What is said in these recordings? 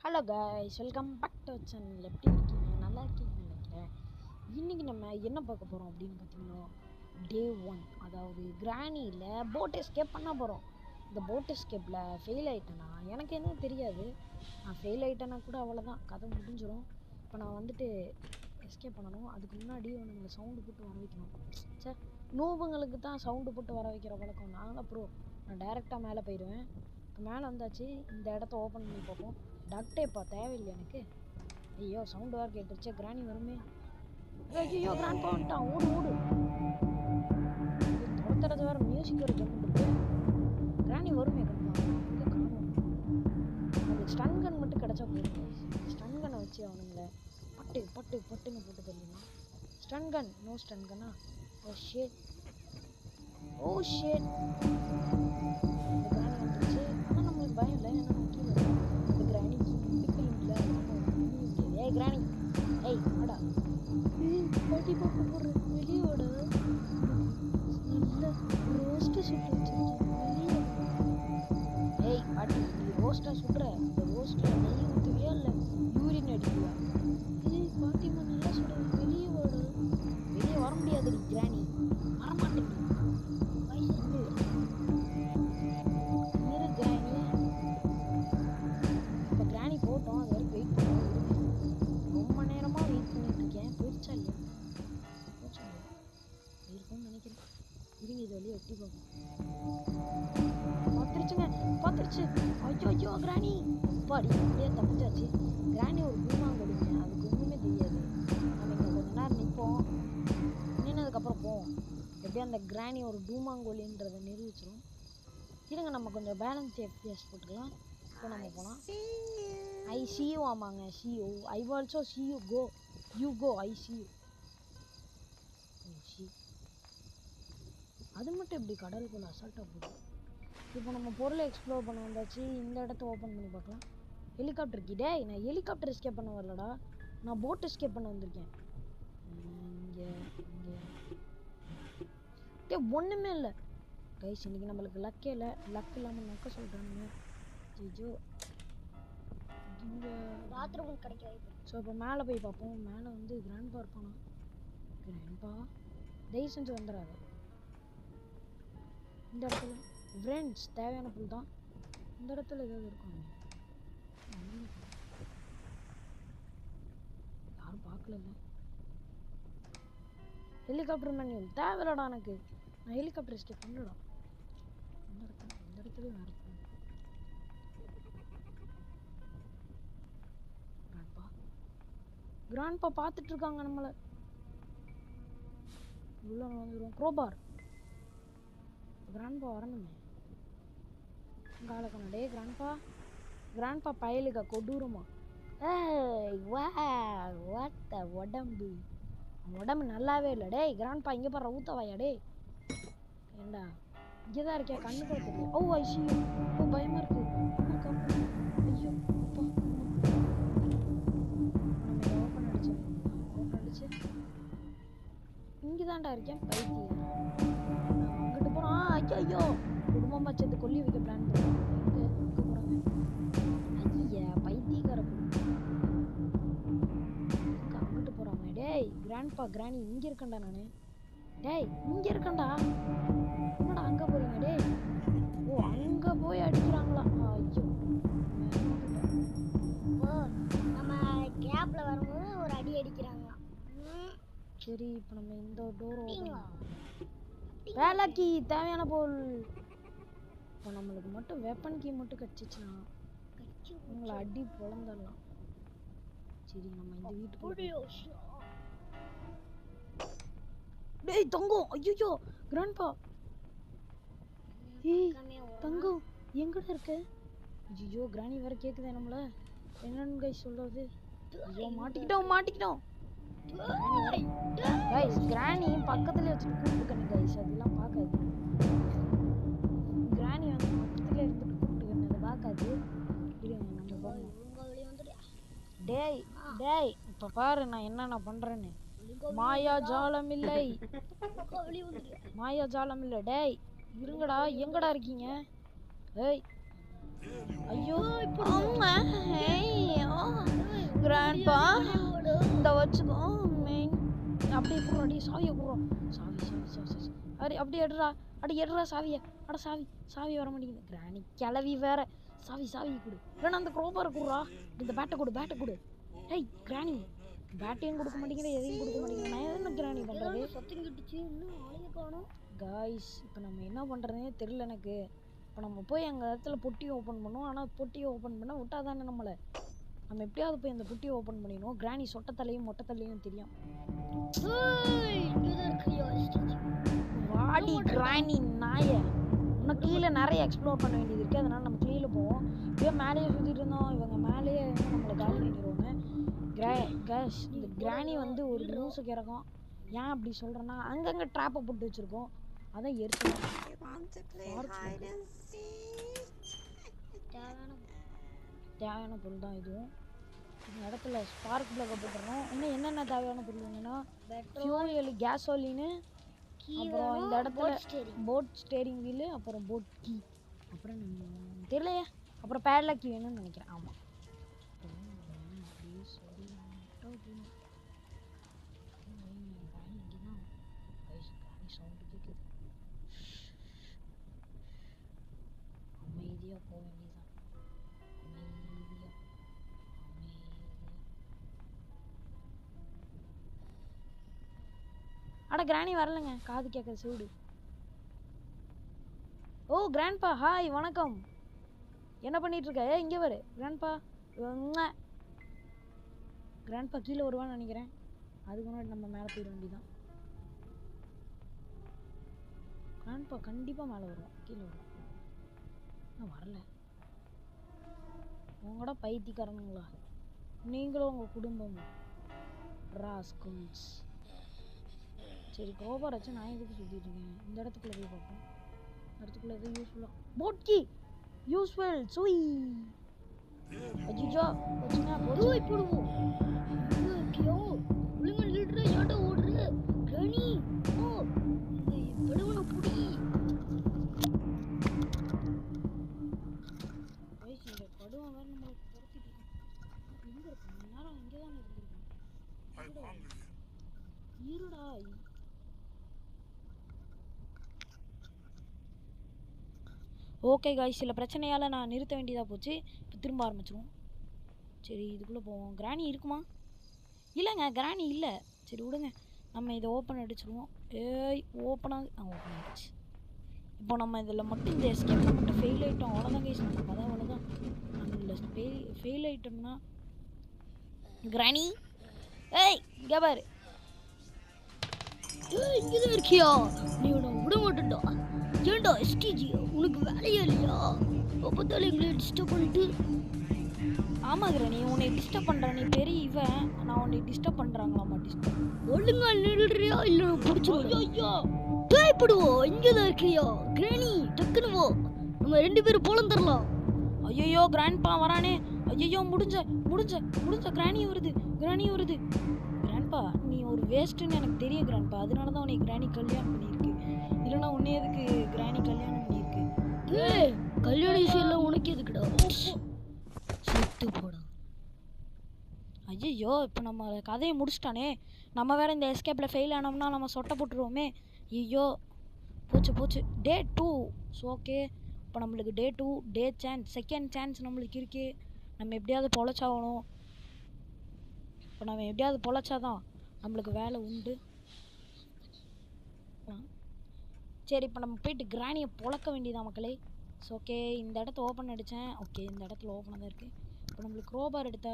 Hello guys, welcome back to channel. எப்படி இருக்கீங்க? நல்லா இருக்கீங்கன்னு நினைக்கிறேன். இன்றைக்கி நம்ம என்ன பார்க்க போகிறோம் அப்படின்னு பார்த்தீங்கன்னா, டே 1, அதாவது கிராணியில் போட் எஸ்கேப் பண்ண போகிறோம். இந்த போட் எஸ்கேப்பில் ஃபெயில் ஆகிட்டேன்னா எனக்கு எதுவும் தெரியாது. நான் ஃபெயில் ஆகிட்டேன்னா கூட அவ்வளோதான், கதை முடிஞ்சிடும். இப்போ நான் வந்துட்டு எஸ்கேப் பண்ணணும். அதுக்கு முன்னாடி ஒன்று சவுண்டு போட்டு வர வைக்கணும். சார், நூபுங்களுக்கு தான் சவுண்டு போட்டு வர வைக்கிற பழக்கம். நாங்கள் ப்ரோ, நான் டைரெக்டாக மேலே போயிடுவேன். இப்போ மேலே வந்தாச்சு, இந்த இடத்த ஓப்பன் பண்ணி பார்ப்போம். டக் டேப்பா தேவையில்லை எனக்கு. ஐயோ, சவுண்டு வேறு கேட்டுருச்சு. கிராணி வருமே. ஐயோ, கிராண்ட் வந்துட்டான். ஓடு ஓடு. துரத்துறது வேறு மியூசிக் ஒரு ஜம்முட்டு இருக்கு. கிராணி வருமே கண்டிப்பாக. இங்கே காணும். அது ஸ்டன் கன் மட்டும் கிடச்சா போதும். ஸ்டன் கன்னை வச்சு அவனுங்களை பட்டு பட்டு பட்டுன்னு போட்டு தரலாம். ஸ்டன் கன், நோ ஸ்டன் கன்னா. ஓ ஷேட், ஓ ஷேட். இந்த கிராணி வந்துருச்சு. ஆனால் நம்மளுக்கு பயம் இல்லை, ஏன்னா நம்ம கீழே அந்த கிராணிக்கு இல்லை. ஏய் கிராணி, ஏய் வாடா. பாட்டி பாப்பா போடுற வெளியே வாடா. நல்ல ரோஸ்ட்டு சுட்டு வச்சிருக்கேன், வெளியே. ஏய் பாட்டி, நீ ரோஸ்ட்டாக சுடுற. அந்த ரோஸ்ட்டில் நெய் ஊற்றுவியா இல்லை யூரின் அடிப்பியா? ஏய் பாட்டிமா, நல்லா சுட, வெளியே வாடா. வெளியே வர முடியாது கிராணி, வரமாட்டேங்குது. இப்போ கிராணி போட்டோம், அது வரைக்கும் வெயிட் பண்ணுவோம். ரொம்ப நேரமாக வெயிட் பண்ணிட்டு இருக்கேன். போயிடுச்சா இல்லையா? போச்சா இல்லையா? இருக்கும்னு நினைக்கிறேன். இருங்க, இது வழியை எட்டி பார்ப்போம். பார்த்துருச்சுங்க, பார்த்துருச்சு. ஐயோ ஐயோ கிராணி, அப்பாடி அப்படியே தப்பிச்சாச்சு. கிராணி ஒரு பூமாங்கொடிங்க, அதுக்கு ஒன்றுமே தெரியாது. நம்ம இங்கே கொஞ்ச நேரம் நிற்போம், நின்னதுக்கப்புறம் போவோம். எப்படியும் அந்த கிராணி ஒரு டூமாங்கோலின்றதை நிரூபிச்சிடும். இருங்க, நம்ம கொஞ்சம் பேலன்ஸ் எஃப்பிஎஸ் போட்டுக்கலாம். இப்போ நம்ம போகலாம். I see you. ஆமாங்க, see you. I also see you. Go, you go, I see you. அது மட்டும் எப்படி கடலுக்குள்ள அசால்ட்டாக போகுது? இப்போ நம்ம பொருளை எக்ஸ்ப்ளோர் பண்ண வந்தாச்சு. இந்த இடத்த ஓப்பன் பண்ணி பார்க்கலாம். ஹெலிகாப்டர் கிட்டே, நான் ஹெலிகாப்டர் எஸ்கேப் பண்ண வரலடா, நான் போட் எஸ்கேப் பண்ண வந்திருக்கேன். இங்கே இங்கே ஒன்றுமே இல்லை கைஸ். இன்றைக்கி நம்மளுக்கு லக்கே இல்லை. லக் இல்லாமல் நக்க சொல்கிறானுங்க. ஜிஜோ, இங்கே பாத்ரூம் கிடைக்காது. ஸோ இப்போ மேலே போய் பார்ப்போம். மேலே வந்து கிராண்ட்பா இருப்பானா? கிராண்ட்பா தயவு செஞ்சு வந்துடாது. இந்த இடத்துல ஃப்ரெண்ட்ஸ் தேவையான புல் தான். இந்த இடத்துல ஏதாவது இருக்கும், யாரும் பார்க்கல. ஹெலிகாப்டர் மேன்யூல் தேவையில்லடா எனக்கு. நான் ஹெலிகாப்டர் எஸ்கேப் பண்ணலடா. இந்த இடத்துல வேறு கிராண்ட்பா பார்த்துட்டு இருக்காங்க நம்மளை. உள்ள வந்துடுவோம். க்ரோபார். கிராண்ட்பா வரணுமே. காலக்கண்ணா. டே கிராண்ட்பா, கிராண்ட்பா பயலுக்கா கொடூரமா. ஏய் வா, வாட்ட உடம்பு, உடம்பு நல்லாவே இல்லை. டேய் கிராண்ட்பா, இங்கே பாரு ஊத்தவாயா. டே ஏண்டா இங்கே தான் இருக்கேன், கண்ணு கூட தெரியல. ஓ ஐசி, ஓ பயமா இருக்கு. ஐயோ அப்பா, நம்ம ஓப்பன் அடிச்சு, ஓப்பன் அடிச்சு இங்கே தான்டா இருக்கேன். பைத்தியம், நான் அங்கிட்டு போகிறோம். ஐயோ, குடும்பமாக சேர்ந்து கொல்லி வைக்க பிளான் பண்ணுறேன். எங்கே அங்கே போகிறாங்க? ஐயா பைத்தியக்கார குடும்பம், அங்கிட்டு போகிறாங்க. டேய் கிராண்ட்பா, கிராணி இங்கே இருக்கேன்டா நான். டேய் இங்கே இருக்கேன்டா, என்னடா அங்கே போகிறீங்க? டேய், ஓ அங்கே போய் அடிக்கிறாங்களா? ஐயோ, நம்ம கேப்பில் வரும்போது ஒரு அடி அடிக்கிறாங்களா? சரி, இப்போ நம்ம இந்த டோர் வேலைக்கு தேவையான பொருள். இப்போ நம்மளுக்கு மட்டும் வெப்பன் கீ மட்டும் கிடச்சிச்சுன்னா உங்களை அடி பொழந்துடலாம். சரி, நம்ம இந்த வீட்டுக்கு. டேய் தங்கம், ஐயோ கிராண்ட்பா. ஏய் தங்கம், எங்கடா இருக்க? ஐயோ கிராணி வேற கேட்குதே நம்மள. என்னன்னு கைஸ் சொல்றது? ஐயோ மாட்டிக்கிட்டோம், மாட்டிக்கிட்டோம். கைஸ் கிராணி பக்கத்துல வச்சுட்டு கூப்பிட்டுக்கணும் கைஸ், அதெல்லாம் பார்க்காது. கிராணி வந்து பக்கத்துல இருந்துட்டு கூப்பிட்டுக்கணும், அதை பார்க்காது. இருங்க நம்ம போகணும். டேய் டேய், இப்போ பாரு நான் என்னென்ன பண்ணுறேன்னு. மாயா ஜாலம் இல்லை, மாயா ஜாலம் இல்லை. டேய் இருங்கடா, எங்கடா இருக்கீங்க? ஏய் ஐயோ, கிராண்ட்பா இந்த வச்சுக்கோ மெயின் அப்படியே குடுறா சாவியை குடுறோம் சாவி அடி அப்படியே எடுறா சாவியை சாவி வர மாட்டேங்குது கிராணி கிளவி வேற சாவி கொடு இல்லைன்னா அந்த க்ரோபாரை குடுறா இந்த பேட்டை கொடு ஹேய் கிராணி பேட்டையும் கொடுக்க மாட்டேங்குது எதையும் கொடுக்க மாட்டேங்குது நான் என்ன கிராணி பண்ணுறது சத்தம் கிட்டுச்சு இன்னும் ஆளைய காணோம் காய்ஸ் இப்போ நம்ம என்ன பண்ணுறதுனே தெரியல எனக்கு இப்போ நம்ம போய் எங்கள் இடத்துல பொட்டியை ஓப்பன் பண்ணுவோம் ஆனால் பொட்டியை ஓப்பன் பண்ண விட்டா தானே நம்ம எப்படியாவது போய் அந்த பொட்டியை ஓப்பன் பண்ணிடணும் கிராணி சொட்டத்தலையும் மொட்டத்தலையும் தெரியும் வாடி கிராணி நாய இன்னும் கீழே நிறைய எக்ஸ்ப்ளோர் பண்ண வேண்டியது இருக்குது அதனால் நம்ம கீழே போவோம் இப்படியே மேலேயே சுற்றிட்டு இருந்தோம் இவங்க மேலேயே வந்து நம்மளை காலி பண்ணிடுவாங்க இந்த கிராணி வந்து ஒரு நியூஸுக்கு இறக்கும் ஏன் அப்படி சொல்கிறேன்னா அங்கங்கே ட்ராப்பை போட்டு வச்சுருக்கோம் அதான் எரிச்சல் தேவையான பொருள் தான் இதுவும் இந்த இடத்துல ஸ்பார்க் பிளக்கை போட்டுறோம் இன்னும் என்னென்ன தேவையான பொருள் வேணுன்னா ஃபியூயல் கேசோலின்னு அப்புறம் இந்த இடத்துல போட் ஸ்டேரிங் வீலு அப்புறம் போட் கீ அப்புறம் தெரியலையே அப்புறம் பேட்லாக் கீ வேணும்னு நினைக்கிறேன் ஆமாம் சவுண்டு கேட்குது அமைதியாக போக வேண்டியதுதான் அட கிராணி வரலங்க காது கேட்குற சூடு ஓ கிராண்ட்பா ஹாய் வணக்கம் என்ன பண்ணிட்டு இருக்க இங்கே வரு கிராண்ட்பா கீழே வருவான்னு நினைக்கிறேன் அதுக்கு முன்னாடி நம்ம மேலே போயிட வேண்டியதான் கிராண்ட்பா கண்டிப்பாக மேலே வருவோம் கீழே வருவோம் நான் வரல உங்களோட பைத்தியக்காரனுங்களா நீங்களும் உங்கள் குடும்பமும் ராஸ்கல்ஸ் சரி க்ரோபார் வச்சு நான் எதுக்கு சுற்றிட்டு இருக்கேன் இந்த இடத்துக்குள்ளே போய் பார்ப்போம் இடத்துக்குள்ளே எதுவும் யூஸ்ஃபுல்லாக போட்கி யூஸ்ஃபுல் சுய் அஜிஜா வச்சுனா போய் போடுவோம் ஒழுங்கு லிட்டரு ஏட்டா ஓடுற கனி ஓ இந்த படுவனை புடி இந்த படுவன் வேறு நம்மளை துரத்திட்டு எங்கே இருக்கும் நேரம் இங்கே தானே இருந்திருக்கேன் இருடா ஓகே காய்ஸ் சில பிரச்சனையால் நான் நிறுத்த வேண்டியதாக போச்சு இப்போ திரும்ப ஆரம்பிச்சிருவோம் சரி இதுக்குள்ளே போவோம் கிராணி இருக்குமா இல்லைங்க கிராணி இல்லை சரி விடுங்க நம்ம இதை ஓப்பன் அடிச்சிடுவோம் ஓப்பன் ஆகிடுச்சு இப்போ நம்ம இதில் மட்டும் இந்த எஸ்கேப்பில் மட்டும் ஃபெயில் ஆகிட்டோம் அவ்வளோதான் கைஸ் நம்ம கதை அவ்வளோதான் நம்ம இதில் ஃபெயில் ஆகிட்டோம்னா கிராணி இங்கே பாரு இங்கதான் இருக்கியா நீ உன்னை விட மாட்டேன்டா ஏன்டா எஸ்டிஜி உனக்கு வேலையா இல்லையா அப்பத்தாலும் எங்களை டிஸ்டர்ப் பண்ணிட்டு ஆமாம் கிராணி உன்னை டிஸ்டர்ப் பண்ணுறேன் நீ பெரிய இவன் நான் உன்னை டிஸ்டர்ப் பண்ணுறாங்களாம்மா டிஸ்டர்ப் ஒழுங்கா நின்றுறியா இல்லை பிடிச்சி ஐயோ தேய்ப்படுவோம் இங்கதான் இருக்கியா கிராணி டக்குன்னு போ நம்ம 2 பேரும் போலம் தரலாம் ஐயோ கிராண்ட்பா வரானே ஐயோ முடிஞ்ச கிராணி வருது கிராண்ட்பா நீ ஒரு வேஸ்ட்டுன்னு எனக்கு தெரியும் கிராண்ட்பா அதனால தான் உன்னை கிராணி கல்யாணம் பண்ணியிருக்கு இல்லைன்னா உன்னை எதுக்கு கிராணி கல்யாணம் பண்ணியிருக்கு கல்யாண விஷயம் உனக்கு எதுக்குடா செத்து போடா ஐயோ இப்போ நம்ம கதையை முடிச்சிட்டானே நம்ம வேற இந்த எஸ்கேப்பில் ஃபெயில் ஆனோம்னா நம்ம சொட்டை போட்டுருவோமே ஐயோ போச்சு டே 2 ஓகே இப்போ நம்மளுக்கு டே 2 டே சான்ஸ் செகண்ட் சான்ஸ் நம்மளுக்கு இருக்கு நம்ம எப்படியாவது பொழைச்சாகணும் இப்போ நம்ம எப்படியாவது பொழைச்சாதான் நம்மளுக்கு வேலை உண்டு சரி இப்போ நம்ம போயிட்டு கிராணியை பொழக்க வேண்டியதான் மக்களே ஓகே இந்த இடத்த ஓப்பன் அடித்தேன் ஓகே இந்த இடத்துல ஓப்பனாக தான் இருக்குது இப்போ நம்மளுக்கு க்ரோபார் எடுத்தா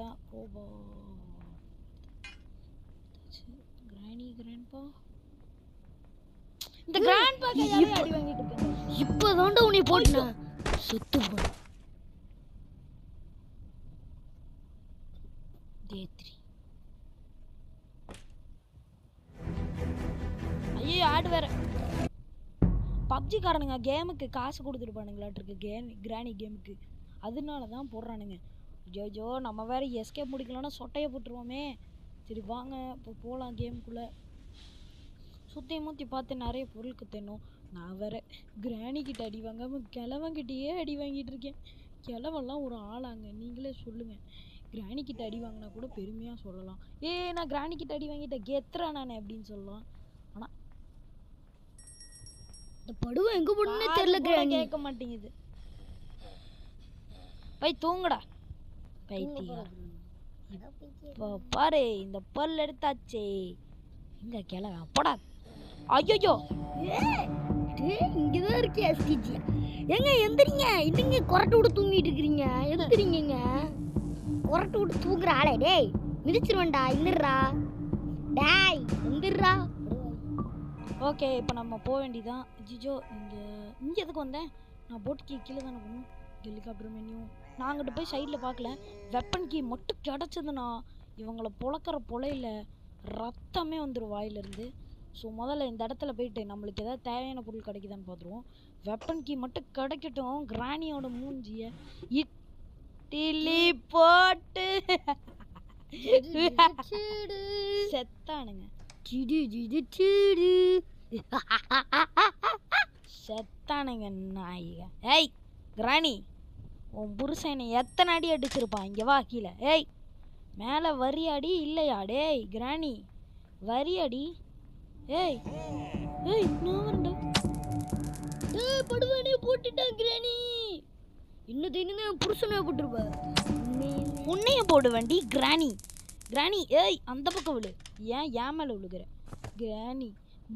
கிராண்ட்பா இந்த கிராண்ட்பா கையால அடி வாங்கிட்டு இருக்கேன் இப்போதான்டா உன்னை போட்டேன் செத்து போ டே 3 ஐயோ ஆடு வேற பப்ஜி காரனுங்க கேமுக்கு காசு கொடுத்துருப்பானுங்களாட்டிருக்கு கிராணி கேமுக்கு அதனால தான் போடுறானுங்க ஐயோ நம்ம வேற எஸ்கேப் முடிக்கலன்னா சொட்டையை போட்டுருவோமே சரி வாங்க இப்போ போகலாம் கேமுக்குள்ளே சுற்றி மூற்றி பார்த்து நிறைய பொருளுக்கு தென்னும் நான் வேற கிராணிக்கிட்ட அடி வாங்காமல் கிழவங்கிட்டேயே அடி வாங்கிட்டு இருக்கேன் கிழவெல்லாம் ஒரு ஆளாங்க நீங்களே சொல்லுங்கள் கிராணி கிட்ட அடி வாங்கினா கூட பெருமையா சொல்லலாம். நான் கிராணி கிட்ட அடி வாங்கிட்டேன் கெத்துறா நானே அப்படின்னு சொல்லலாம். ஆனா இந்த படுவை எங்க போனே காது தெரியல கூட கிராணி. கேட்க மாட்டேங்குது. போய் தூங்குடா பைத்தியா. இப்போ பாரு இந்த பல் எடுத்தாச்சே. இங்க கிளவ போடா. ஐயோ இங்கதான் இருக்கு எஸ்டிஜி. ஏங்க எந்திரிங்க, இன்னுங்க கொரட்டை விட்டு தூங்கிட்டு இருக்கிறீங்க. எந்திரிங்க, கொரட்டை விட்டு தூங்குற ஆளே. டேய் மிதிச்சிருவேன்டா, இன்னிடுறா. டேய் எந்திர்றா. ஓகே இப்போ நம்ம போக வேண்டியதான். ஜிஜோ இங்கே எதுக்கு வந்தேன்? நான் போட் கீ கீழே தானே போகணும். ஹெலிகாப்டர் மெனியூ நான் அங்கிட்ட போய் சைடில் பார்க்கல. வெப்பன் கீ மட்டும் கிடச்சதுன்னா இவங்களை பொழக்கிற பொழையில் ரத்தமே வந்துடும் வாயிலிருந்து. ஸோ முதல்ல இந்த இடத்துல போயிட்டு நம்மளுக்கு ஏதாவது தேவையான பொருள் கிடைக்குதான்னு பார்த்துருவோம். வெப்பன் கீ மட்டும் கிடைக்கட்டும். கிராணியோட மூஞ்சியை இட்லி போட்டு செத்தானுங்க. செத்தானுங்க நாயிக. ஏய் கிராணி, உன் புருஷனை எத்தனை அடி அடிச்சிருப்பான்? இங்கே வா கீழே. ஏய் மேலே வரியாடி இல்லையா? டேய் கிராணி வரியாடி. ஏய் நான் வரண்டா. படுவானே போட்டுட்டான் கிராணி. இன்னும் என் புருஷனை போட்டுருப்ப. உன்னைய போடு வண்டி கிராணி. கிராணி ஏய் அந்த பக்கம் விழு. ஏன் மேலே விழுகிற கிராணி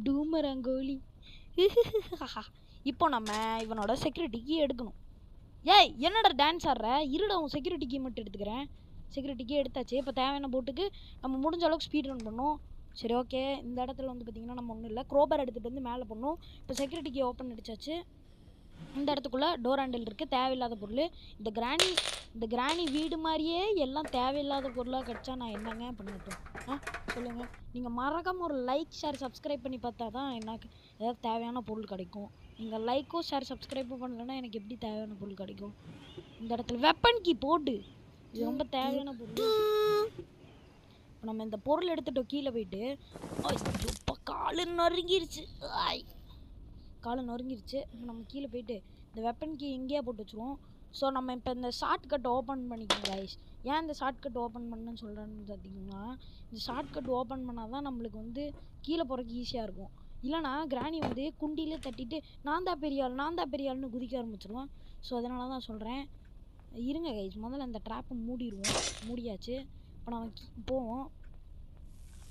டூமரங்கோலி. இப்போ நம்ம இவனோட செக்யூரிட்டிக்கு எடுக்கணும். ஏய் என்னடா டான்ஸ் ஆடுற? இருடா உன் செக்யூரிட்டிக்கு மட்டும் எடுத்துக்கிறேன். செக்யூரிட்டிக்கு எடுத்தாச்சு. இப்போ தேவையான போட்டுக்கு நம்ம முடிஞ்ச அளவுக்கு ஸ்பீட் ரன் பண்ணோம். சரி ஓகே. இந்த இடத்துல வந்து பார்த்திங்கன்னா நம்ம ஒன்றும் இல்லை, க்ரோபர் எடுத்துகிட்டு வந்து மேலே பண்ணோம். இப்போ செக்யூரிட்டிக்கு ஓப்பன் அடிச்சாச்சு. இந்த இடத்துக்குள்ளே டோர் ஹேண்டில் இருக்குது. தேவையில்லாத பொருள். இந்த கிராணி வீடு மாதிரியே எல்லாம் தேவையில்லாத பொருளாக கிடச்சா நான் என்னங்க பண்ணட்டும்? சொல்லுங்கள். நீங்கள் மறக்காமல் ஒரு லைக் ஷேர் சப்ஸ்கிரைப் பண்ணி பார்த்தா தான் எனக்கு ஏதாவது தேவையான பொருள் கிடைக்கும். நீங்கள் லைக்கும் ஷேர் சப்ஸ்கிரைப்பும் பண்ணலைன்னா எனக்கு எப்படி தேவையான பொருள் கிடைக்கும்? இந்த இடத்துல வெப்பன் கீ போட்டு இது ரொம்ப தேவையான பொருள். இப்போ நம்ம இந்த பொருள் எடுத்துட்டோம். கீழே போயிட்டு இப்போ காலு நொறுங்கிருச்சு. இப்போ நம்ம கீழே போயிட்டு இந்த வெப்பன் கீ எங்கேயா போட்டு வச்சுருவோம். ஸோ நம்ம இப்போ இந்த ஷார்ட்கட் ஓப்பன் பண்ணிக்கோங்க கைஸ். ஏன் இந்த ஷார்ட்கட் ஓப்பன் பண்ணணும்னு சொல்கிறேன்னு பார்த்தீங்கன்னா, இந்த ஷார்ட்கட் ஓப்பன் பண்ணால் தான் நம்மளுக்கு வந்து கீழே போகிறதுக்கு ஈஸியாக இருக்கும். இல்லைனா கிராணி வந்து குண்டிலே தட்டிட்டு நான் தான் பெரிய ஆள்னு குதிக்க ஆரம்பிச்சிருவோம். ஸோ அதனால தான் சொல்கிறேன். இருங்க கைஸ், முதல்ல இந்த ட்ராப்பை மூடியாச்சு. இப்போ நம்ம போவோம்.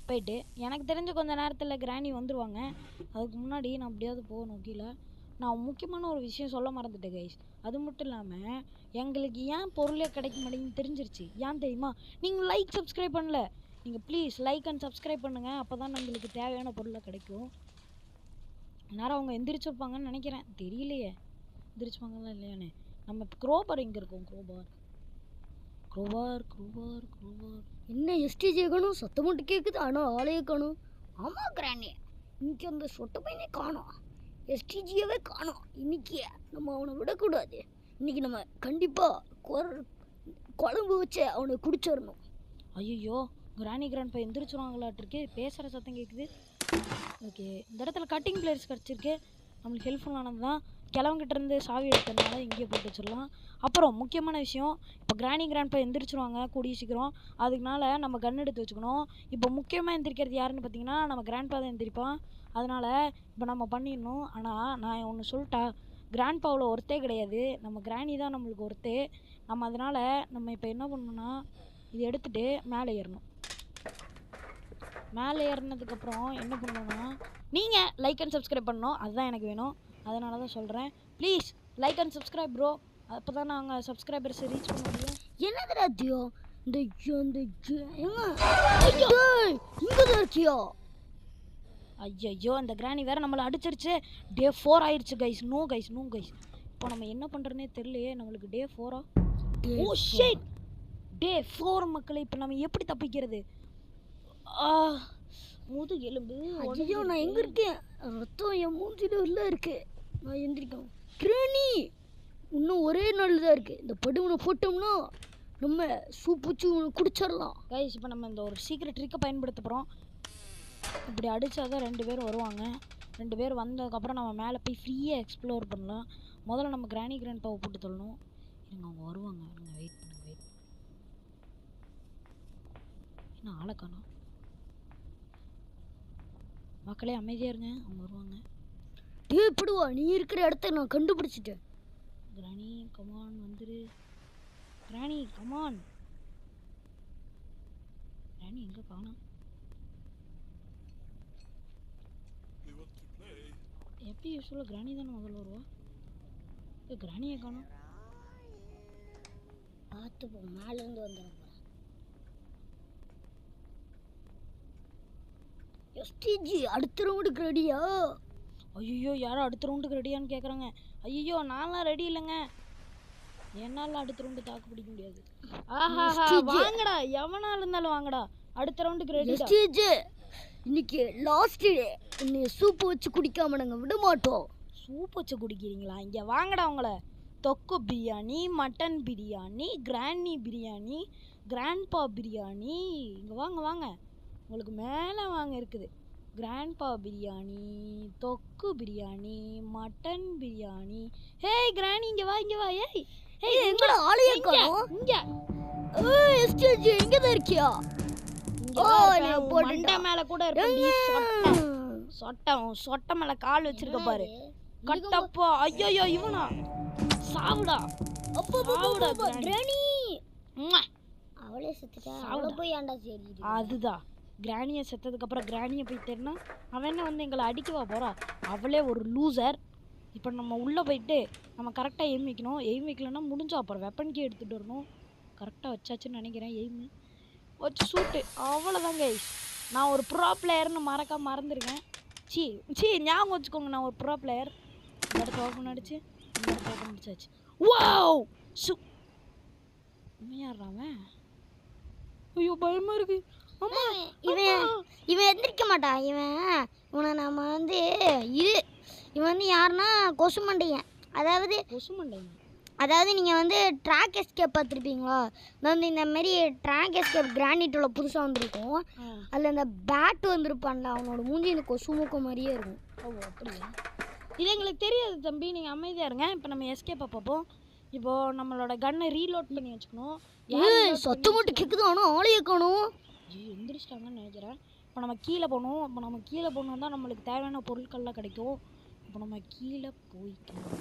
போயிட்டு எனக்கு தெரிஞ்ச கொஞ்சம் நேரத்தில் கிராணி வந்துடுவாங்க. அதுக்கு முன்னாடி நான் அப்படியாவது போகணும் கீழே. நான் முக்கியமான ஒரு விஷயம் சொல்ல மறந்துட்டேன் கைஸ். அது மட்டும் இல்லாமல் எங்களுக்கு ஏன் பொருளே கிடைக்க மாட்டேங்குன்னு தெரிஞ்சிருச்சு. ஏன் தெரியுமா? நீங்கள் லைக் சப்ஸ்கிரைப் பண்ணல. நீங்கள் ப்ளீஸ் லைக் அண்ட் சப்ஸ்கிரைப் பண்ணுங்கள். அப்போ தான் நம்மளுக்கு தேவையான பொருளை கிடைக்கும். நேரம் அவங்க எந்திரிச்சிருப்பாங்கன்னு நினைக்கிறேன். தெரியலையே எந்திரிச்சுப்பாங்களா இல்லையானே. நம்ம இப்போ க்ரோபார் எங்கே இருக்கோம்? க்ரோபார் என்ன எஸ்டிஜே காணும்? சத்தம் மட்டும் கேட்குது, ஆனால் ஆளையே காணும். ஆமாம் கிராணி, இன்னைக்கு அந்த சொட்ட பையனே காணும், எஸ்டிஜியவே காணும். இன்னைக்கு நம்ம அவனை விடக்கூடாது. இன்னைக்கு நம்ம கண்டிப்பாக குழம்பு வச்சு அவனை குடிச்சிடணும். ஐயோ கிராணி கிராண்ட்பா எந்திரிச்சுருவாங்களாட்டிருக்கு. பேசுகிற சத்தம் கேட்குது. ஓகே இந்த இடத்துல கட்டிங் பிளேயர்ஸ் கிடச்சிருக்கு. நம்மளுக்கு ஹெல்ப்ஃபுல்லானது தான். கிழவங்கிட்ட இருந்து சாவி எடுத்ததுனால இங்கே போட்டு வச்சிடலாம். அப்புறம் முக்கியமான விஷயம், இப்போ கிராணி கிராண்ட்பா எந்திரிச்சிருவாங்க கூடிய சீக்கிரம். அதுக்குனால நம்ம கன் எடுத்து வச்சுக்கணும். இப்போ முக்கியமாக எந்திரிக்கிறது யாருன்னு பார்த்தீங்கன்னா நம்ம கிராண்ட்பா தான் எந்திரிப்பான். அதனால் இப்போ நம்ம பண்ணிடணும். ஆனால் நான் ஒன்று சொல்லிட்டா, கிராண்ட்பாவில் ஒருத்தே கிடையாது, நம்ம கிராணி தான் நம்மளுக்கு ஒருத்தே. நம்ம அதனால் நம்ம இப்போ என்ன பண்ணணும்னா இது எடுத்துகிட்டு மேலே ஏறணும். மேலே ஏறினதுக்கப்புறம் என்ன பண்ணணும்னா நீங்கள் லைக் அண்ட் சப்ஸ்கிரைப் பண்ணணும். அதுதான் எனக்கு வேணும். அதனால தான் சொல்கிறேன். Please like and subscribe bro. அப்போ தான் நாங்கள் சப்ஸ்கிரைபர்ஸை ரீச் பண்ண முடியும். என்னதுடா தியோ இந்த இங்கே தான் இருக்கியோ? ஐயோ அந்த கிராணி வேறு நம்மளை அடிச்சிருச்சு. டே 4 ஆயிடுச்சு கைஸ். No guys. இப்போ நம்ம என்ன பண்ணுறதுனே தெரியலையே. நம்மளுக்கு டே 4ஆ? ஓ ஷிட், டே 4 மக்களை. இப்போ நம்ம எப்படி தப்பிக்கிறது? முதுகு எலும்பு. ஐயோ நான் எங்கே இருக்கேன்? ரத்தம் என் மூஞ்சில உள்ள இருக்கு. நான் எந்திரிக்கணும். கிராணி இன்னும் ஒரே நாள் தான் இருக்குது. இந்த படுவனை போட்டோம்னா நம்ம சூப்புச்சு குடிச்சிடலாம் கைஸ். இப்போ நம்ம இந்த ஒரு சீக்ரெட் ட்ரிக்கை பயன்படுத்த போகிறோம். இப்படி அடித்தா தான் 2 பேர் வருவாங்க. 2 பேர் வந்ததுக்கப்புறம் நம்ம மேலே போய் ஃப்ரீயாக எக்ஸ்ப்ளோர் பண்ணலாம். முதல்ல நம்ம கிராண்ட்பாவை போட்டு தள்ளணும். இருங்க அவங்க வருவாங்க. இருங்க வெயிட் பண்ணுங்க. நான் ஆளை காணோம். மக்களே அமைதியாக இருங்க, அவங்க வருவாங்க. டேய் படுவா, நீ இருக்கிற இடத்த நான் கண்டுபிடிச்சிட்டேன். கிராணி கமான் வந்துரு. கிராணி கமான். கிராணி எங்கே காணோம்? எப்படி யூஸ்வலாக கிராணி தானே முதல்ல வருவா? கிராணியை காணோம். பார்த்து போ, மேலேருந்து வந்துடும். எஸ்டிஜி அடுத்த ரவுண்டுக்கு ரெடியா? ஐயோ, யாரும் அடுத்த ரவுண்டுக்கு ரெடியான்னு கேட்குறாங்க. ஐயோ, நான்லாம் ரெடி இல்லைங்க. என்னால் அடுத்த ரவுண்டு தாக்கு பிடிக்க முடியாது. ஆஹா, வாங்கடா, எவனா இருந்தாலும் வாங்கடா, அடுத்த ரவுண்டுக்கு ரெடி. எஸ்டிஜி இன்னைக்கு லாஸ்ட் டே, இன்னைக்கு சூப்பு வச்சு குடிக்காம நாங்கள் விட மாட்டோம். சூப் வச்சு குடிக்கிறீங்களா? இங்கே வாங்கடா. உங்களை தொக்கு பிரியாணி, மட்டன் பிரியாணி, கிராண்டி பிரியாணி, கிராண்ட்பா பிரியாணி, இங்கே வாங்க வாங்க, உங்களுக்கு மேலே வாங்க இருக்குது. கிராண்ட்பா பிரியாணி, தொக்கு பிரியாணி, மட்டன் பிரியாணி. ஹேய் கிராணி, இங்கே வா இங்கே வா. ஏய் ஏய், எங்கடா ஆளையே காணோம்? இங்கே எஸ்டிஜி எங்கே தான் இருக்கியா? மண்டை மேல கூட இருக்கு. சொட்டை மேல கால் வச்சிருக்க பாரு. கட்டப்பா. ஐயோ, இவனா சாவுடா. சாவுடா கிராணி. அவளே செத்துட்டா. அவளை போய் ஏன்டா சரி? அதுதான், கிராணியை செத்ததுக்கு அப்புறம் கிராணியை போய் தேடினா அவன் என்ன வந்து எங்களை அடிக்கவா போறா? அவளே ஒரு லூசர். இப்போ நம்ம உள்ளே போயிட்டு நம்ம கரெக்டாக எய்ம் வைக்கணும். எய்ம் வைக்கலன்னா முடிஞ்சோம். அப்புறம் வெப்பன் கீ எடுத்துகிட்டு வரணும். கரெக்டாக வச்சாச்சுன்னு நினைக்கிறேன். எய்மு வச்சு சூட்டு. அவ்வளோதான் கைஸ். நான் ஒரு ப்ரோ பிளேயர்னு மறந்துருக்கேன். சி ஞாபகம் வச்சுக்கோங்க, நான் ஒரு ப்ரோ பிளேயர். இந்த இடத்த ஓப்பன் அடிச்சு இந்த இடத்த ஓப்பன் அடிச்சாச்சு. வாவ் உண்மையாடுறான். ஐயோ, பயமா இருக்கு. அம்மா, இவன் எந்திரிக்க மாட்டான். இவனை நம்ம வந்து இவன் வந்து யாருன்னா கொசு மண்டையன். அதாவது கொசு மண்டையன். அதாவது நீங்கள் வந்து ட்ராக் எஸ்கேப் பார்த்துருப்பீங்களா? வந்து இந்த மாதிரி ட்ராக் எஸ்கேப் கிரானிட்டில் புதுசாக வந்திருக்கும். அதில் இந்த பேட் வந்திருப்பான்ல, அவனோட மூஞ்சி இந்த கொசு மூக்க மாதிரியே இருக்கும். ஓ அப்படியா? இது எங்களுக்கு தெரியாது தம்பி, நீங்கள் அமைதியாக இருங்க. இப்போ நம்ம எஸ்கேப்பை பார்ப்போம். இப்போது நம்மளோட கன்னை ரீலோட் பண்ணி வச்சுக்கணும். சொத்து மட்டும் கேட்குது, ஆனால் ஆளையே காணும். எந்திரிச்சிட்டாங்கன்னு நினைக்கிறேன். இப்போ நம்ம கீழே போகணும். இப்போ நம்ம கீழே போகணும் தான் நம்மளுக்கு தேவையான பொருட்கள்லாம் கிடைக்கும். இப்போ நம்ம கீழே போய்க்கணும்.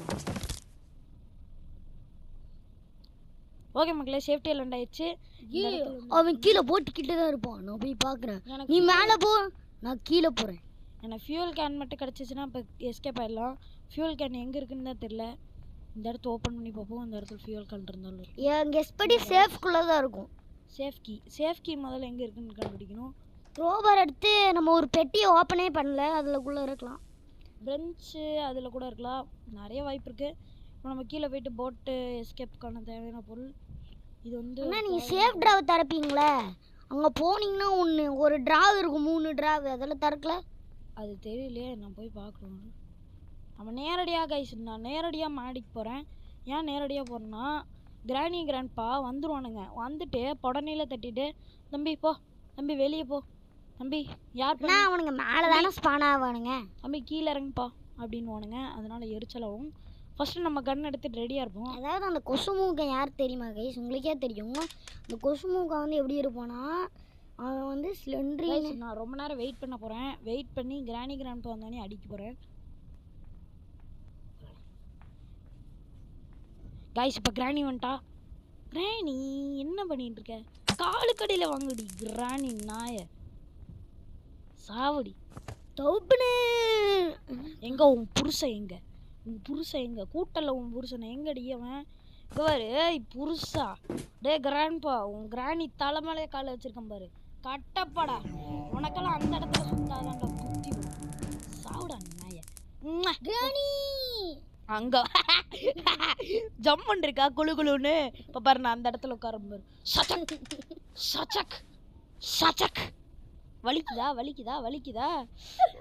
ஓகே மக்களே, சேஃப்டி லேண்ட் ஆயிடுச்சு. அவன் கீழே போட்டுக்கிட்டு தான் இருப்பான். நான் போய் பார்க்குறேன். நீ மேலே போ, நான் கீழே போகிறேன். எனக்கு ஃபியூல் கேன் மட்டும் கிடச்சிச்சின்னா இப்போ எஸ்கேப் ஆகிடலாம். ஃபியூல் கேன் எங்கே இருக்குன்னு தான் தெரில. இந்த இடத்த ஓப்பன் பண்ணி பார்ப்போம். இந்த இடத்துல ஃபியூல் கேன் இருந்தாலும் என் கெஸ் படி சேஃப்குள்ளே தான் இருக்கும். சேஃப் கீ முதல்ல எங்கே இருக்குன்னு கண்டுபிடிக்கணும். க்ரோபார் எடுத்து நம்ம ஒரு பெட்டியை ஓப்பனே பண்ணல, அதுக்குள்ளே இருக்கலாம். பெஞ்சு அதில் கூட இருக்கலாம். நிறைய வாய்ப்பு இருக்குது. இப்போ நம்ம கீழே போயிட்டு போட்டு எஸ்கேப்புக்கான தேவையான பொருள் இது வந்து. ஆனால் நீங்கள் சேஃப் ட்ராவ் திறப்பீங்களே, அங்கே போனீங்கன்னா ஒரு ட்ராவ் இருக்கும், 3 ட்ராவ், அதில் திறக்கல. அது தெரியலையே, நான் போய் பார்க்கணும். நம்ம நேரடியாக கைஸ், நான் நேரடியாக மாடிக்கு போகிறேன். ஏன் நேரடியாக போகிறேன்னா, கிராணி கிராண்ட்பா வந்துடுவானுங்க. வந்துட்டு புடனையில் தட்டிட்டு, தம்பி போ, தம்பி வெளியே போ, தம்பி யார் அவனுங்க மேலே தானே ஸ்பான் ஆவானுங்க, தம்பி கீழே இறங்குப்பா அப்படின்வானுங்க. அதனால எரிச்சலாகும். ஃபஸ்ட்டு நம்ம கன் எடுத்துட்டு ரெடியாக இருப்போம். அதாவது அந்த கொசு மூக்கை யார் தெரியுமா கைஸ்? உங்களுக்கே தெரியும். அந்த கொசு மூக்கை வந்து எப்படி இருப்பானா, அவன் வந்து ஸ்லெண்ட்ரி. நான் ரொம்ப நேரம் வெயிட் பண்ண போகிறேன். வெயிட் பண்ணி கிராணி கிராண்ட்பா வந்தோடனே அடிக்க போகிறேன். கைஸ் இப்போ கிராணி வந்துட்டா. கிராணி என்ன பண்ணிட்டு இருக்க? காலுக்கடியில் வாங்குடி கிராணி நாய சாவடி. தவுப்புனே எங்க உன் புருஷன்? எங்க கூட்டல உன் புருஷனை எங்கடி அவன்? பாரு புருஷா. டே கிராண்ட்பா, உன் கிராணி தலைமலையே காலை வச்சிருக்கேன் பாரு. கட்டப்படா, உனக்கெல்லாம் அந்த இடத்துல சுத்தாதான்டா குத்தி சாவுடா நாய. கிராணி அங்க ஜம்மன் இருக்கா குழு குழுன்னு. இப்போ பாரு, நான் அந்த இடத்துல உட்காரும் பாரு. சச்சக் சச்சக் சச்சக். வலிக்குதா?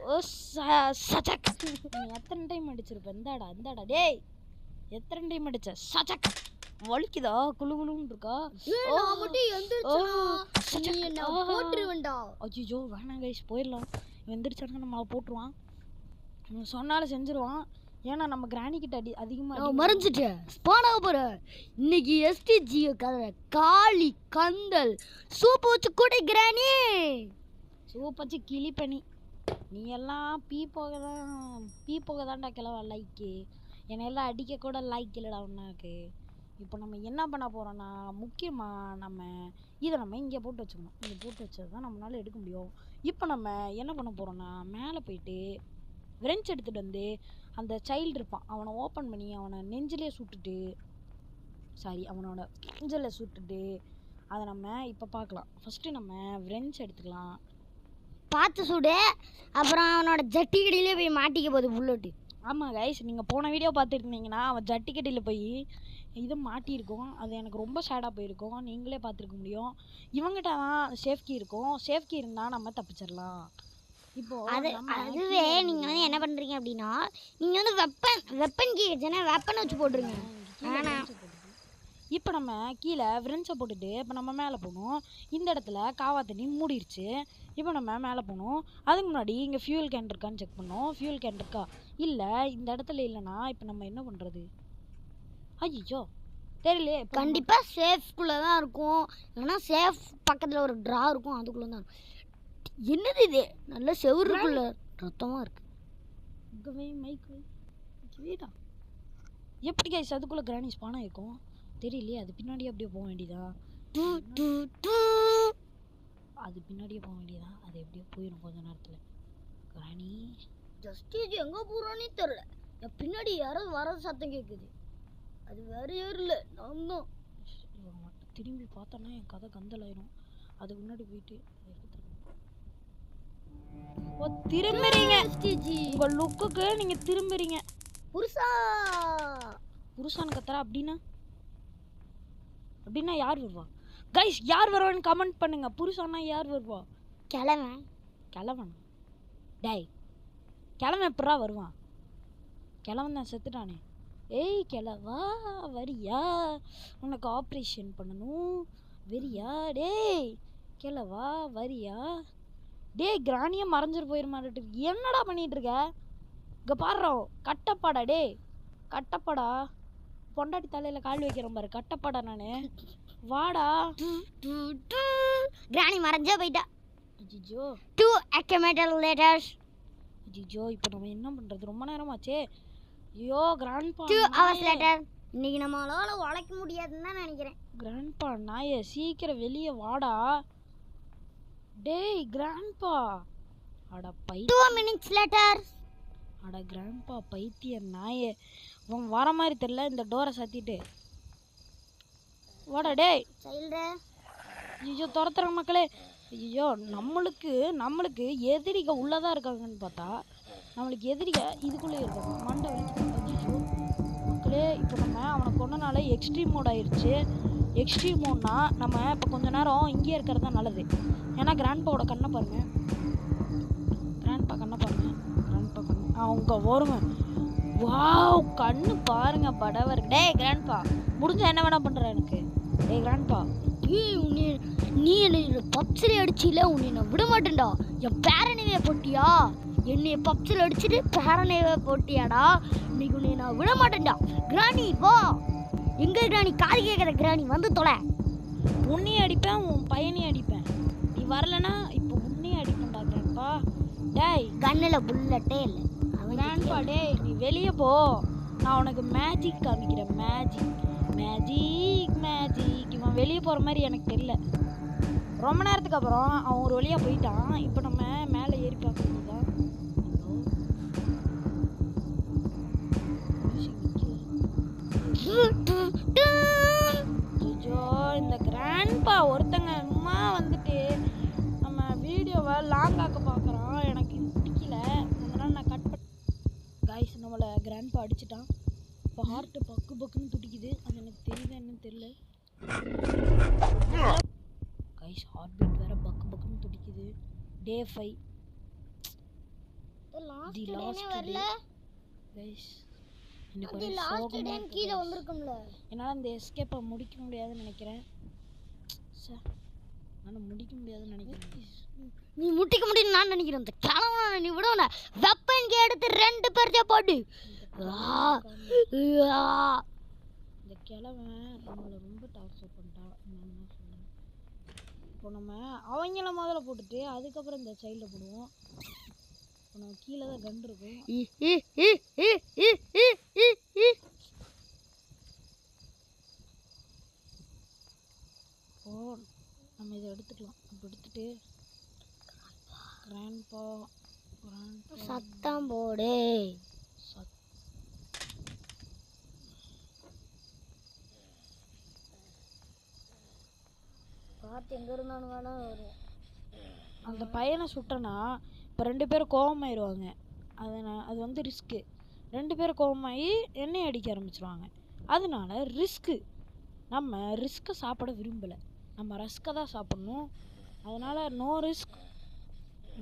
ஓ சச்சக். நீ எத்தனை டைம் அடிச்சிருப்ப? இந்தாடா டேய், எத்தனை டைம் அடிச்ச? சச்சக். வலிக்குதா? குழு குழுன்னு இருக்கா? ஐயோ வேணாம் கைஸ், போயிடலாம். எந்திரிச்சானுங்க நம்மளை போட்டுருவான். சொன்னாலும் செஞ்சிருவான். ஏன்னா நம்ம கிராணி கிட்ட அதிகமாக மறைஞ்சிட்டேன் ஸ்பான் ஆக போகிறேன். இன்னைக்கு எஸ்டிஜி கதை காளி கந்தல் சூப்பு வச்சு கூட கிராணி சூப் வச்சு கிளி பண்ணி நீ எல்லாம் பீ போக தான்டா கிளவா லைக்கு என்னையெல்லாம் அடிக்க கூட லைக் இல்லைடா ஒன்றாக்கு. இப்போ நம்ம என்ன பண்ண போகிறோன்னா முக்கியமாக நம்ம இதை நம்ம இங்கே போட்டு வச்சுக்கணும். இங்கே போட்டு வச்சது தான் நம்மளால் எடுக்க முடியும். இப்போ நம்ம என்ன பண்ண போகிறோன்னா மேலே போயிட்டு விரெஞ்ச் எடுத்துகிட்டு வந்து அந்த சைல்டு இருப்பான் அவனை ஓப்பன் பண்ணி அவனை நெஞ்சிலே சுட்டுட்டு அவனோட நெஞ்சில் சுட்டுட்டு அதை நம்ம இப்போ பார்க்கலாம். ஃபஸ்ட்டு நம்ம விரெஞ்ச் எடுத்துக்கலாம். பார்த்து சுடு. அப்புறம் அவனோட ஜட்டி கடியிலே போய் மாட்டிக்க போகுது புல்லட்டு. ஆமாம் கைஸ், நீங்கள் போன வீடியோ பார்த்துருந்தீங்கன்னா அவன் ஜட்டிக்கட்டியில் போய் இது மாட்டியிருக்கும். அது எனக்கு ரொம்ப சேடாக போயிருக்கும். நீங்களே பார்த்துருக்க முடியும். இவங்கிட்ட தான் சேஃப்கி இருக்கும். சேஃப்கி இருந்தால் நம்ம தப்பிச்சிடலாம். இப்போது அதுவே நீங்கள் வந்து என்ன பண்ணுறீங்க அப்படின்னா நீங்கள் வந்து வெப்பன் கீ வச்சுன்னா வெப்பனை வச்சு போட்டுருங்க. இப்போ நம்ம கீழே விரெஞ்சை போட்டுட்டு இப்போ நம்ம மேலே போகணும். இந்த இடத்துல காவா தண்ணி மூடிடுச்சு. இப்போ நம்ம மேலே போகணும். அதுக்கு முன்னாடி இங்கே ஃபியூல் கேன் இருக்கான்னு செக் பண்ணோம். ஃபியூல் கேன் இருக்கா இல்லை இந்த இடத்துல இல்லைன்னா இப்போ நம்ம என்ன பண்ணுறது? ஐயோ தெரியலையே. கண்டிப்பாக சேஃப்குள்ளே தான் இருக்கும். ஏன்னா சேஃப் பக்கத்தில் ஒரு ட்ரா இருக்கும், அதுக்குள்ளே தான் இருக்கும். என்னது இது? நல்ல செவருக்குள்ள ரத்தமாக இருக்கு. வீடா எப்படி கைஸ் அதுக்குள்ளே கிராணி ஸ்பானாக இருக்கும் தெரியலையே. அது பின்னாடியே அப்படியே போக வேண்டியதா? அது பின்னாடியே போக வேண்டியதா? அது எப்படியோ போயிடும் கொஞ்ச நேரத்தில். கிராணி ஜஸ்டிஸ் எங்கே போகிறானே தெரில. என் பின்னாடி யாரோ வர சத்தம் கேட்குது. அது வேற யாரும் இல்லை, நான் தான். திரும்பி பார்த்தோன்னா என் கதை கந்தலாயிரும். அதுக்கு முன்னாடி போயிட்டு திரும்புறீங்க. உங்க லுக்குக்கு நீங்க திரும்புறீங்க. புருஷான்னு கத்துறா அப்படின்னா யார் வருவா? கைஸ் யார் வருவான்னு கமெண்ட் பண்ணுங்க. புருஷானா யார் வருவா? கிழவன். டேய் கிழவன் எப்படா வருவான்? கிழவன் தான் செத்துட்டானே. ஏய் கிழவா வரியா? உனக்கு ஆப்ரேஷன் பண்ணணும் வரியா? டேய் கிழவா வரியா? டேய் கிராணியை மறைஞ்சிட்டு போயிட மாட்டேட்டு என்னடா பண்ணிட்டு இருக்க? இங்கே பாடுறோம் கட்டப்பாடா. டேய் கட்டப்பாடா, பொண்டாட்டி தலையில் கால் வைக்கிறேன் பாரு. கட்டப்பாடா நான் வாடா. கிராணி மறைஞ்சே போயிட்டா. அஜிஜோ 2 accumulated letters. அஜிஜோ இப்போ நம்ம என்ன பண்ணுறது? ரொம்ப நேரமாச்சே. ஐயோ கிராண்ட்பா 2 hours later. இன்னைக்கு நம்மளால உழைக்க முடியாதுன்னு தான் நினைக்கிறேன். கிராண்ட்பா நாயே சீக்கிரம் வெளியே வாடா. டேய் கிராண்ட்பா. அட 2 minutes later. அட கிராண்ட்பா பைத்திய நாயே, உன் வர மாதிரி தெரியல. இந்த டோரை சாத்திட்டு வாடா. டேய் ஐயோ துரத்துற மக்களே. ஐயோ நம்மளுக்கு எதிரிக உள்ளதாக இருக்காங்கன்னு பார்த்தா நம்மளுக்கு எதிரிக இதுக்குள்ளே இருக்காங்க. மண்டை வலிக்குது. ஐயோ மக்களே, இப்போ நம்ம அவனை கொண்டனால எக்ஸ்ட்ரீம் மோட் ஆயிடுச்சு. எக்ஸ்ட்ரீம் மோட்னா நம்ம இப்போ கொஞ்ச நேரம் இங்கே இருக்கிறது தான் நல்லது. ஏன்னா கிராண்ட்பாவோட கண்ணை பாருங்க. கிராண்ட்பா கண்ணை பாருங்க. கிராண்ட்பா கண்ணு அவங்க வருங்க. வாவ் கண்ணு பாருங்க படவா இருக்கு. டேய் கிராண்ட்பா முடிஞ்ச என்ன வேணா பண்ணுற எனக்கு. டேய் கிராண்ட்பா நீ என்ன பப்ஸில் அடிச்சில, உன்னை நான் விட மாட்டேன்டா. என் பேரனைவே போட்டியா? என்னைய பப்ஸில் அடிச்சுட்டு பேரனைவே போட்டியாடா? இன்னைக்கு உன்னை நான் விட மாட்டேன்டா. கிராணி வா. எங்க கிராணி? காது கேட்குற கிராணி வந்து தொலை. உன்னையும் அடிப்பேன், உன் பையனையும் அடிப்பேன். நீ வரலன்னா இப்போ உன்னையும் அடிப்பேன்டா கிராண்ட்பா. டேய் கண்ணில் புல்லட்டே இல்லை கிராண்ட்பா. டேய் நீ வெளியே போ, நான் உனக்கு மேஜிக் காமிக்கிறேன். Magic magic magic. இவன் வெளியே போகிற மாதிரி எனக்கு தெரியல. ரொம்ப நேரத்துக்கு அப்புறம் அவன் ஒரு வழியாக போயிட்டான். இப்போ நம்ம மேலே ஏறி பார்க்கறது தான். ஐயோ இந்த கிராண்ட்பா ஒருத்தங்க அம்மா வந்துட்டு நம்ம வீடியோவை லாங் ஆக்க பார்க்குறான். எனக்கு பிடிக்கல, அதனால் நான் கட் பண்ண. காய்ஸ் நம்மளை கிராண்ட்பா அடிச்சிட்டான். இப்போ ஹார்ட்டு பக்குன்னு துடிக்குது. அது எனக்கு தெரியுது என்னன்னு தெரியல. கைஸ் ஹார்ட் பீட் வேற பக்குன்னு துடிக்குது. டே 5 தி லாஸ்ட் டே. கைஸ் இன்னைக்கு லாஸ்ட் டே கீழ வந்திருக்கும்ல. என்னால இந்த எஸ்கேப்பை முடிக்க முடியாதுன்னு நினைக்கிறேன். நான் முடிக்க முடியாதுன்னு நினைக்கிறேன். நீ முட்டிக்க முடியும்னு நான் நினைக்கிறேன். இந்த கிழவனை நீ விடவன வெப்பன் எடுத்து 2 பேர்த்த போடு. இந்த இந்த கிழமை நம்மளை ரொம்ப டார்ச்சர் பண்ணிட்டான். என்னன்னு சொல்லுங்க. இப்போ நம்ம அவங்கள முதல்ல போட்டுட்டு அதுக்கப்புறம் இந்த சைல்டை போடுவோம். இப்போ நம்ம கீழே தான் கன் இருக்கும். இப்போ நம்ம இதை எடுத்துக்கலாம். இப்போ எடுத்துட்டு கிராண்ட்பா சத்தம் போடு. பார்த்து எங்க இருந்தாலும் வேணா வரும். அந்த பையனை சுட்டனா இப்போ 2 பேரும் கோவமாயிருவாங்க. அது வந்து ரிஸ்க்கு. 2 பேரும் கோவமாகி எண்ணெய் அடிக்க ஆரம்பிச்சிருவாங்க. அதனால ரிஸ்க்கு. நம்ம ரிஸ்க்கை சாப்பிட விரும்பலை. நம்ம ரஸ்க்கை தான் சாப்பிட்ணும். அதனால் நோ ரிஸ்க்,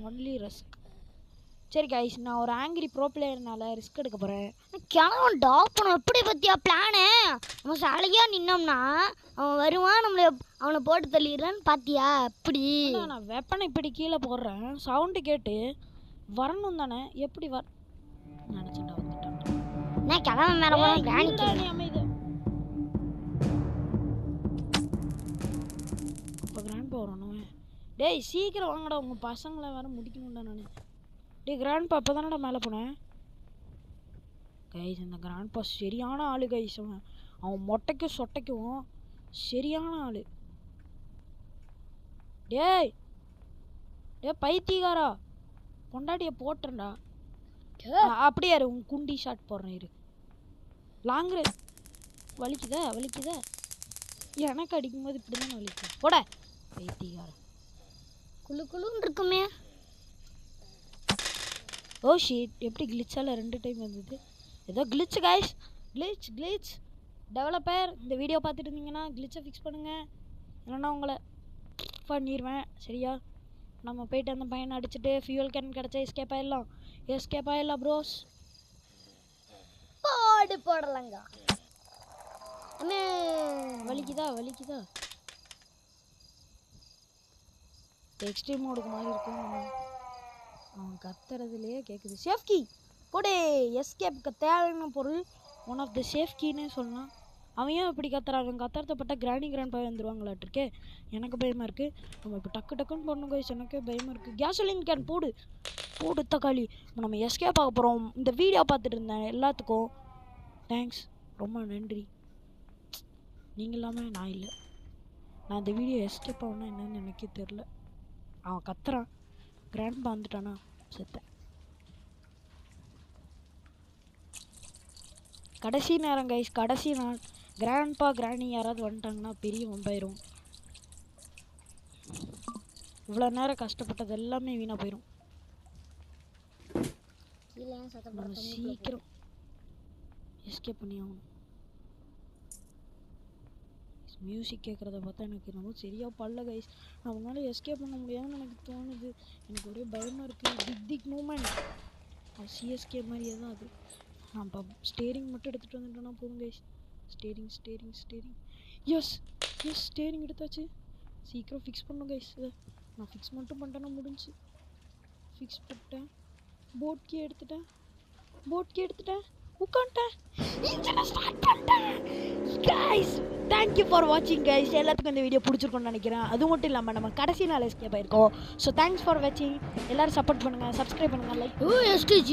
ஒன்லி ரிஸ்க். சரி கைஸ், நான் ஒரு ஆங்கிரி ப்ரோ பிளேயர்னால ரிஸ்க் எடுக்க போகிறேன். கிழவன் டாப் பண்ண எப்படி பற்றியா பிளானு? நம்ம சாலையாக நின்னோம்னா அவன் வருவான், நம்மளை அவனை போட்டு தள்ளிடுறான்னு பார்த்தியா? எப்படி நான் வெப்பனை இப்படி கீழே போடுறேன், சவுண்டு கேட்டு வரணும் தானே? எப்படி நினச்சேன்டா வந்துட்டான். நான் கிழவன் மேலே போகிறேன். கிராணி அமைது. இப்போ கிராண்ட் பா வரணும். டேய் சீக்கிரம் வாங்கடா, உங்கள் பசங்களை வேறு முடிக்கணும்டா நான். டேய் கிராண்ட் பா இப்போ தானடா மேலே போனேன். கைஸ் இந்த கிராண்ட் பா சரியான ஆளு கைஸ். அவன் மொட்டைக்கும் சொட்டைக்கும் சரியான ஆளு. டேய் பைத்தியக்காரா, பொண்டாட்டியை போட்டுறா. அப்படியே உன் குண்டி ஷாட் போடுறேன் இரு. லாங் ரேஞ்ச் வலிக்குதா? எனக்கு அடிக்கும்போது இப்படி தானே வலிக்கும். போட பைத்தியக்காரா. குழுன்னு இருக்குமே. ஓ ஷீட், எப்படி கிளிச்சால 2 டைம் வந்தது? ஏதோ கிளிச் கைஸ், கிளிச். டெவலப்பர் இந்த வீடியோ பார்த்துட்டு இருந்தீங்கன்னா கிளிச்சை ஃபிக்ஸ் பண்ணுங்கள், இல்லைன்னா உங்களை பண்ணிடுவேன். சரியா? நம்ம போயிட்டு அந்த பையனை அடிச்சுட்டு ஃபியூல் கேன் கிடச்சா எஸ்கேப் ஆயிடலாம் ப்ரோஸ். போடலங்க. வலிக்குதா? எக்ஸ்ட்ரீம் மோடுக்கு மாதிரி இருக்கும். அவன் கத்துறதுலேயே கேட்குது. Safe key போடே. எஸ்கேப்புக்கு தேவையான பொருள் ஒன் ஆஃப் த சேஃப் கீன்னே சொல்லலாம். அவன் ஏன் இப்படி கத்துறாங்க? கத்துறப்பட்ட கிராண்ட் பா வந்துருவாங்களாட்டிருக்கே. எனக்கு பயமாக இருக்குது. நம்ம இப்போ டக்குன்னு போடணும் கைஸ். எனக்கே பயமாக இருக்குது. கேசோலின் கேன் போடு தக்காளி. நம்ம எஸ்கேப் ஆக போகிறோம். இந்த வீடியோ பார்த்துட்டு இருந்தேன் எல்லாத்துக்கும் தேங்க்ஸ், ரொம்ப நன்றி. நீங்கள் இல்லாமல் நான் இல்லை. நான் இந்த வீடியோ எஸ்கேப் ஆகணும்னா என்னன்னு எனக்கே தெரில. அவன் கத்துறான். கிராண்ட் பா வந்துட்டானா செத்தேன். கடைசி நேரம் கைஸ், கடைசி நாள். கிராண்ட் பா கிராணி யாராவது வந்துட்டாங்கன்னா பெரிய வம்பாயிரும். இவ்வளோ நேரம் கஷ்டப்பட்டது எல்லாமே வீணாக போயிடும். நம்ம சீக்கிரம் எஸ்கேப் பண்ணி ஆகணும். மியூசிக் கேட்குறத பார்த்தா எனக்கு ரொம்ப சரியாக பல்ல கைஸ். அவங்களால எஸ்கேப் பண்ண முடியாதுன்னு எனக்கு தோணுது. எனக்கு ஒரே பயமாக இருக்குது. Big moment. சிஎஸ்கே மாதிரியே தான் அது. நான் இப்போ ஸ்டேரிங் மட்டும் எடுத்துகிட்டு வந்துட்டோன்னா போதும் கைஸ். ஸ்டேரிங் எஸ் ஸ்டேரிங் எடுத்தாச்சு. சீக்கிரம் ஃபிக்ஸ் பண்ணும் கைஸ். நான் ஃபிக்ஸ் மட்டும் பண்ணிட்டேன்னா முடிஞ்சு. ஃபிக்ஸ் பண்ணிட்டேன். போட் கீ எடுத்துட்டேன். உட்காந்துட்டேன். இன்ஜினை ஸ்டார்ட் பண்ணிட்டேன். கைஸ் தேங்க்யூ ஃபார் வாட்சிங் கைஸ். எல்லாத்துக்கும் இந்த வீடியோ பிடிச்சிருக்கோன்னு நினைக்கிறேன். அது மட்டும் இல்லாமல் நம்ம கடைசி நாள் எஸ்கேப் ஆயிருக்கோம். ஸோ தேங்க்ஸ் ஃபார் வாட்சிங். எல்லோரும் சப்போர்ட் பண்ணுங்கள், சப்ஸ்கிரைப் பண்ணுங்கள், லைக். STG